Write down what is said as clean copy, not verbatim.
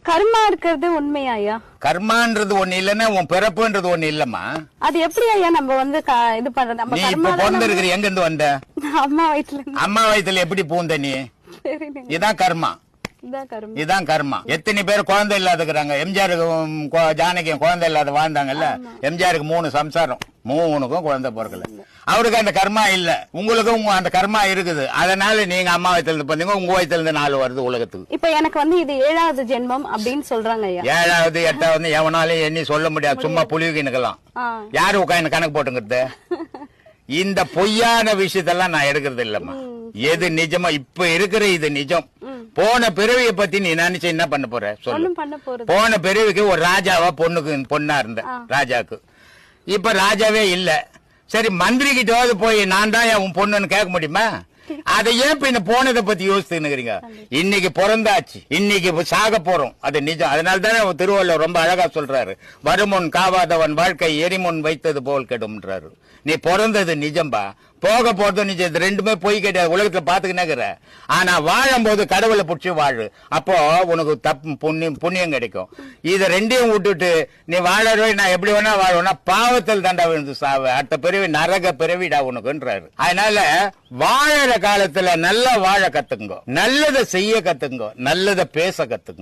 கர்மா இருக்கிறது உண்மையா? கர்மான்றது ஒண்ணு இல்லன்னா உன் பிறப்புன்றது ஒண்ணு இல்லம்மா. அது எப்படி ஐயா நம்ம வந்து இது பண்றது? நம்ம நீ இப்ப பிறந்திருக்கிற எங்க இருந்து வந்த? அம்மா வயித்துல. அம்மா வயித்துல எப்படி பூந்த நீ? இதான் கர்மா. இதான் கர்மா. எத்தனை பேர் குழந்தை இல்லாதக்குறாங்க? எம்ஜிஆருக்கும் ஜானகியும் குழந்தை இல்லாத வாழ்ந்தாங்கல்ல. எம்ஜிஆருக்கு 3 சம்சாரம், 3க்கும் குழந்தை பிறக்கல. அவருக்கு அந்த கர்மா இல்ல. உங்களுக்கும் அந்த கர்மா இருக்குது. அதனால நீங்க அம்மா வயித்துல இருந்து பண்ணீங்க, உங்க வயித்துல இருந்து 4 வருது உலகத்துக்கு. இப்ப எனக்கு வந்து இது 7வது ஜென்மம் அப்படின்னு சொல்றாங்க ஐயா. 7வது 8வது எவனாலும் எண்ணி சொல்ல முடியாது. சும்மா புலிவுக்கு நிக்கலாம். யாரு உட்காந்து கணக்கு போட்டுங்கிறது? இந்த பொய்யான விஷயத்தெல்லாம் நான் எடுக்கிறது இல்லம்மா. எது நிஜமா இப்ப இருக்கிற இது நிஜம். போன பிறவியை பத்தி நீ நினைச்சு என்ன பண்ண போற சொல்லு. போன பிறவிக்கு ஒரு ராஜாவா பொண்ணா இருந்த ராஜாக்கு. இப்ப ராஜாவே இல்ல. சரி, மந்திரி கிட்ட போய் நான் தான் உன் பொண்ணுன்னு கேட்க முடியுமா? அதை ஏன் பின்ன போனதை பத்தி யோசிச்சுக்கிறீங்க? இன்னைக்கு பிறந்தாச்சு, இன்னைக்கு சாக போறோம், அது நிஜம். அதனால தானே திருவள்ளுவர் ரொம்ப அழகா சொல்றாரு, வருமுன் காவாதவன் வாழ்க்கை எரிமுன் வைத்தது போல் கெடும்ன்றாரு. நீ பிறந்தது நிஜம்பா, போக போறது நிஜம். இது ரெண்டுமே பொய் கிடையாது. உலகத்துல பாத்துக்கினேங்கிற. ஆனா வாழும் போது கடவுளை புடிச்சு வாழு. அப்போ உனக்கு புண்ணியம் கிடைக்கும். இத ரெண்டையும் விட்டுட்டு நீ வாழவே நான் எப்படி வேணா வாழுவேன்னா பாவத்தில் தாண்டா விழுந்து சாவ. அடுத்த பிறவி நரக பிறவிடா உனக்குன்றாரு. அதனால வாழற காலத்துல நல்லா வாழ கத்துங்க, நல்லதை செய்ய கத்துங்க, நல்லதை பேச கத்துங்க.